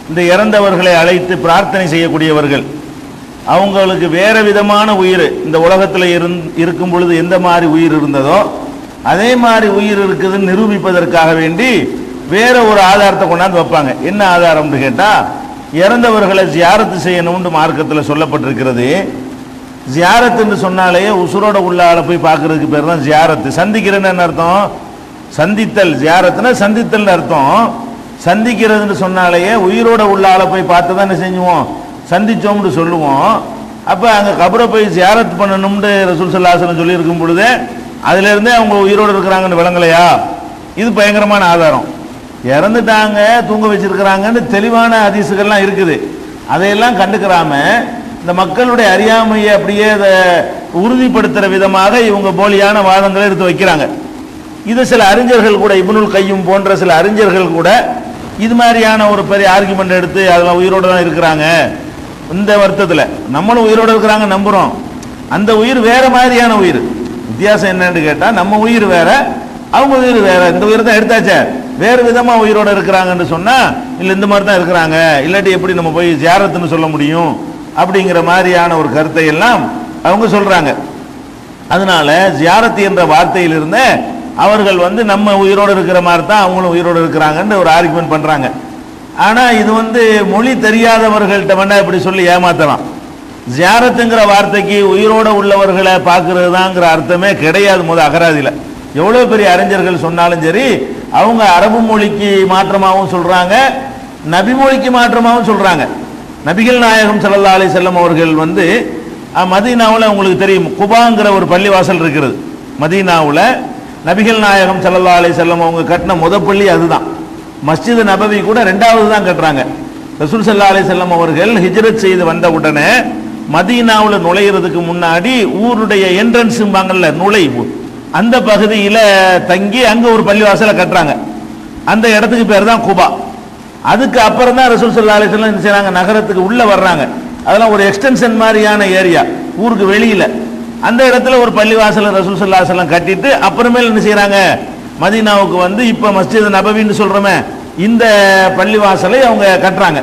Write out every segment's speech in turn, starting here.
இந்த இறந்தவர்களை அழைத்து பிரார்த்தனை செய்யக்கூடியவர்கள், அவங்களுக்கு வேற விதமான உயிர் இந்த உலகத்தில் இருக்கும் பொழுது எந்த மாதிரி உயிர் இருந்ததோ அதே மாதிரி உயிர் இருக்குதுன்னு நிரூபிப்பதற்காக வேண்டி வேற ஒரு ஆதாரத்தை கொண்டாந்து வைப்பாங்க. என்ன ஆதாரம்னு கேட்டால், இறந்தவர்களை ஜியாரத்து செய்யணும்னு மார்க்கத்தில் சொல்லப்பட்டிருக்கிறது. ஜியாரத்துன்னு சொன்னாலே உசுரோட உள்ள ஆளை போய் பார்க்கறதுக்கு பேர் தான் ஜியாரத்து. சந்திக்கிறேன்னு என்ன அர்த்தம்? சந்தித்தல். ஜியாரத்துனா சந்தித்தல் அர்த்தம். சந்திக்கிறதுன்னு சொன்னாலேயே உயிரோட உள்ள ஆளை போய் பார்த்து தான் என்ன செஞ்சுவோம், சந்திச்சோம்னு சொல்லுவோம். அப்போ அங்கே கபரை போய் ஜியாரத் பண்ணணும்னு ரசூல் ஸல்லல்லாஹு அலைஹி வஸல்லம் சொல்லி இருக்கும் பொழுது அதுலேருந்தே அவங்க உயிரோடு இருக்கிறாங்கன்னு விளங்கலையா? இது பயங்கரமான ஆதாரம். இறந்துட்டாங்க தூங்க வச்சிருக்கிறாங்கன்னு தெளிவான ஹதீஸுகள்லாம் இருக்குது. அதையெல்லாம் கண்டுக்கிறாம இந்த மக்களுடைய அறியாமையை அப்படியே அதை உறுதிப்படுத்துகிற விதமாக இவங்க போலியான வாதங்களை எடுத்து வைக்கிறாங்க. இது சில அறிஞர்கள் கூட, இப்னுல் கையும் போன்ற சில அறிஞர்கள் கூட இது மாதிரியான ஒரு பெரிய ஆர்குமெண்ட் எடுத்து அதெல்லாம் உயிரோடு தான் இருக்கிறாங்க இந்த வருத்தத்தில். நம்மளும் உயிரோடு இருக்கிறாங்க நம்புகிறோம், அந்த உயிர் வேற மாதிரியான உயிர். வித்தியாசம் என்னன்னு கேட்டால், நம்ம உயிர் வேற, அவங்க உயிர் வேற. இந்த உயிர் தான் எடுத்தாச்சே, வேறு விதமாக உயிரோடு இருக்கிறாங்கன்னு சொன்னால் இல்லை இந்த மாதிரி தான் இருக்கிறாங்க, இல்லாட்டி எப்படி நம்ம போய் ஜியாரத்துன்னு சொல்ல முடியும் அப்படிங்கிற மாதிரியான ஒரு கருத்தை எல்லாம் அவங்க சொல்கிறாங்க. அதனால ஜியாரத் என்ற வார்த்தையிலிருந்து அவர்கள் நம்ம உயிரோடு இருக்கிற மாதிரி தான் அவங்களும் உயிரோடு இருக்கிறாங்கன்னு ஒரு ஆர்குமெண்ட் பண்ணுறாங்க. ஆனால் இது மொழி தெரியாதவர்கள்ட்ட வேணா இப்படி சொல்லி ஏமாத்தலாம். ஜியாரத்துங்கிற வார்த்தைக்கு உயிரோடு உள்ளவர்களை பார்க்கறது தாங்கிற அர்த்தமே கிடையாது. அகராதியில் எவ்வளோ பெரிய அறிஞர்கள் சொன்னாலும் சரி, அவங்க அரபு மொழிக்கு மாற்றமாகவும் சொல்கிறாங்க, நபி மொழிக்கு மாற்றமாகவும் சொல்கிறாங்க. நபிகள் நாயகம் ஸல்லல்லாஹு அலைஹி வஸல்லம் அவர்கள் மதீனாவில் உங்களுக்கு தெரியும், குபாங்கிற ஒரு பள்ளிவாசல் இருக்கிறது. மதீனாவில் நபிகள் நாயகம் ஸல்லல்லாஹு அலைஹி வஸல்லம் அவங்க கட்டின பள்ளி அதுதான். மஸ்ஜித் நபவி கூட ரெண்டாவது தான் கட்டுறாங்க. ரசூல் ஸல்லல்லாஹு அலைஹி வஸல்லம் அவர்கள் ஹிஜ்ரத் செய்து வந்த உடனே மதீனாவில் நுழையிறதுக்கு முன்னாடி ஊருடைய என்ட்ரன்ஸும்பாங்கல்ல, நுழைவு, அந்த பகுதியில் தங்கி அங்கே ஒரு பள்ளிவாசலை கட்டுறாங்க. அந்த இடத்துக்கு பேர் தான் குபா. அதுக்கு அப்புறம் தான் ரசூல் ஸல்லல்லாஹு அலைஹி வஸல்லம் என்ன செய்றாங்க, நகரத்துக்கு உள்ளே வர்றாங்க. அதெல்லாம் ஒரு எக்ஸ்டென்ஷன் மாதிரியான ஏரியா, ஊருக்கு வெளியில். அந்த இடத்துல ஒரு பள்ளிவாசலை ரசூல் ஸல்லல்லாஹு அலைஹி வஸல்லம் கட்டிட்டு அப்புறமேல் என்ன செய்கிறாங்க, மதீனாவுக்கு இப்போ மஸ்ஜித் நபவின்னு சொல்கிறோமே இந்த பள்ளிவாசலை அவங்க கட்டுறாங்க.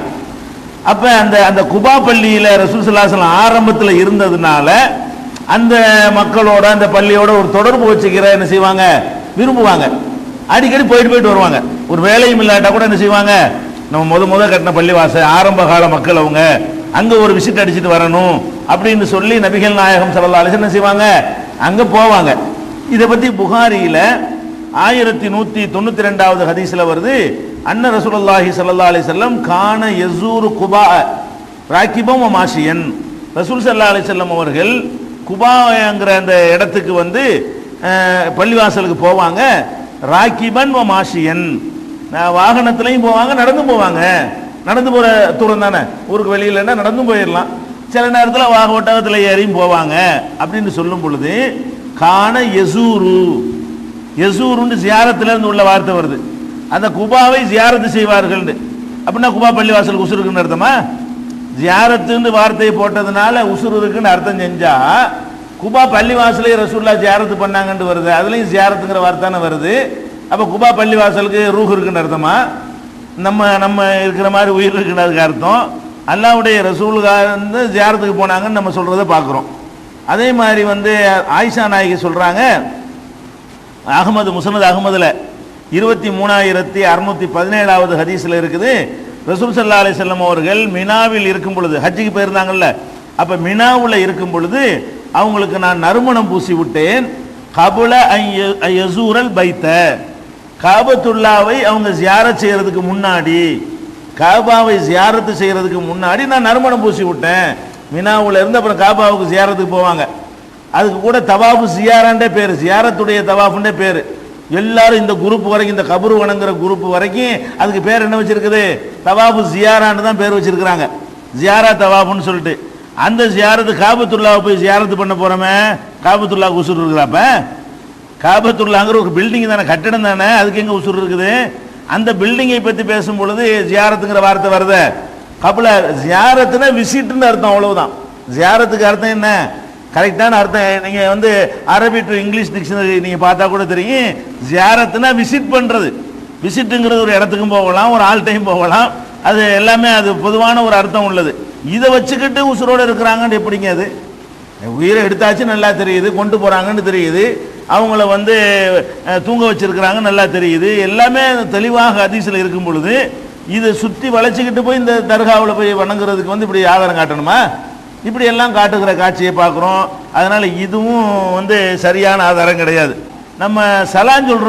அப்போ அந்த குபா பள்ளியில் ரசூல் ஸல்லல்லாஹு அலைஹி வஸல்லம் ஆரம்பத்தில் இருந்ததுனால அந்த மக்களோட அந்த பள்ளியோட ஒரு தொடர்பு வச்சுக்கிற என்ன செய்வாங்க, விரும்புவாங்க. அடிக்கடி போயிட்டு வருவாங்க. ஒரு வேலையும் இல்லாட்டா கூட என்ன செய்வாங்க, நம்ம முத கட்டின பள்ளிவாசல் ஆரம்ப கால மக்கள் அவங்க அங்கே ஒரு விசிட் அடிச்சுட்டு வரணும் அப்படின்னு சொல்லி நபிகள் நாயகம் ஸல்லல்லாஹு அலைஹி வஸல்லம் என்ன செய்வாங்க, அங்கே போவாங்க. இதை பற்றி புகாரியில் 1192வது ஹதீஸில் வருது, அன்ன ரசூலுல்லாஹி ஸல்லல்லாஹு அலைஹி வஸல்லம் கான யஸூரு குபா ராகிபம் வ மாஷியன். ரசூல் ஸல்லல்லாஹு அலைஹி வஸல்லம் அவர்கள் குபாங்கிற அந்த இடத்துக்கு பள்ளிவாசலுக்கு போவாங்க. ராகிபன் வ மாஷியன், வாகனத்திலையும் போவாங்க, நடந்தும் போவாங்க. நடந்து போகிற தூரம் தானே, ஊருக்கு வெளியிலன்னா நடந்தும் போயிடலாம். சில நேரத்தில் ஒட்டகத்தில் ஏறியும் போவாங்க. அப்படின்னு சொல்லும் பொழுது கான யஸூரு, யஸூருன்னு ஜியாரத்திலேருந்து உள்ள வார்த்தை வருது. அந்த குபாவை ஜியாரத்து செய்வார்கள் அப்படின்னா குபா பள்ளிவாசலுக்கு உசுர் இருக்குன்னு அர்த்தமா? ஜியாரத்துன்னு வார்த்தையை போட்டதுனால உசுர் இருக்குன்னு அர்த்தம் செஞ்சா குபா பள்ளிவாசலை ரசூலுல்லாஹ் ஜியாரத்து பண்ணாங்கன்னு வருது, அதுலேயும் ஜியாரத்துங்கிற வார்த்தை வருது. அப்போ குபா பள்ளிவாசலுக்கு ரூஹ் இருக்குன்னு அர்த்தமா? நம்ம இருக்கிற மாதிரி உயிர் இருக்குன்னு அதுக்கு அர்த்தம். அல்லாஹ்வுடைய ரசூலுக்காக ஜியாரத்துக்கு போனாங்கன்னு நம்ம சொல்கிறத பார்க்குறோம். அதே மாதிரி ஆயிஷா நாயகி சொல்கிறாங்க, முஸ்னத் அஹ்மதில் 23617வது ஹதீஸில் இருக்குது, ரசூல் ஸல்லல்லாஹு அலைஹி வஸல்லம் அவர்கள் மினாவில் இருக்கும் பொழுது, ஹஜ்ஜுக்கு போயிருந்தாங்கல்ல, அப்போ மினாவில் இருக்கும் பொழுது அவங்களுக்கு நான் நறுமணம் பூசி விட்டேன். கபுல யஸூரல் பைத்த, காபத்துல்லாவை அவங்க ஜியாரத் செய்கிறதுக்கு முன்னாடி, காபாவை ஜியாரத்து செய்கிறதுக்கு முன்னாடி நான் நறுமணம் பூசி விட்டேன். மினாவில் இருந்து அப்புறம் காபாவுக்கு ஜியாரத்துக்கு போவாங்க. அதுக்கு கூட தவாஃபு ஜியாராண்டே பேர், ஜியாரத்துடைய தவாஃபுண்டே பேர். எல்லாரும் இந்த குரூப் வரைக்கும், இந்த கபரு வணங்குற குரூப் வரைக்கும் அதுக்கு பேர் என்ன வச்சிருக்குது, தவாஃபு ஜியாரான்னு தான் பேர் வச்சிருக்கிறாங்க, ஜியாரா தவாஃபுன்னு சொல்லிட்டு. அந்த ஜியாரத்து காபத்துல்லாவை போய் ஜியாரத்து பண்ண போகிறோமே, காபத்துல்லாவுக்கு உசுர் இருக்குதாப்ப? காபத்துல்லாங்கிற ஒரு பில்டிங் தானே, கட்டிடம் தானே, அதுக்கு எங்கே உசுர் இருக்குது? அந்த பில்டிங்கை பற்றி பேசும் பொழுது ஜியாரத்துங்கிற வார்த்தை வருது. கபுல ஜியாரத்துனா விசிட்னு அர்த்தம், அவ்வளவுதான். ஜியாரத்துக்கு அர்த்தம் என்ன, கரெக்டான அர்த்தம் நீங்கள் அரபி டு இங்கிலீஷ் டிக்ஷனரி நீங்கள் பார்த்தா கூட தெரியும். ஜியாரத்துனா விசிட் பண்ணுறது. விசிட்டுங்கிறது ஒரு இடத்துக்கும் போகலாம், ஒரு ஆள் டைம் போகலாம், அது எல்லாமே அது பொதுவான ஒரு அர்த்தம் உள்ளது. இதை வச்சுக்கிட்டு உசுரோடு இருக்கிறாங்கன்னு எப்படிங்க? அது உயிரை எடுத்தாச்சு நல்லா தெரியுது, கொண்டு போகிறாங்கன்னு தெரியுது, அவங்கள வந்து தூங்க வச்சிருக்கிறாங்க நல்லா தெரியுது, எல்லாமே தெளிவாக ஹதீஸில் இருக்கும் பொழுது இதை சுற்றி வளைச்சிக்கிட்டு போய் இந்த தர்காவில் போய் வணங்குறதுக்கு வந்து இப்படி ஆதாரம் காட்டணுமா? இப்படி எல்லாம் காட்டுகிற காட்சியை பார்க்குறோம். அதனால் இதுவும் வந்து சரியான ஆதாரம் கிடையாது. நம்ம சலான் சொல்கிறோம்.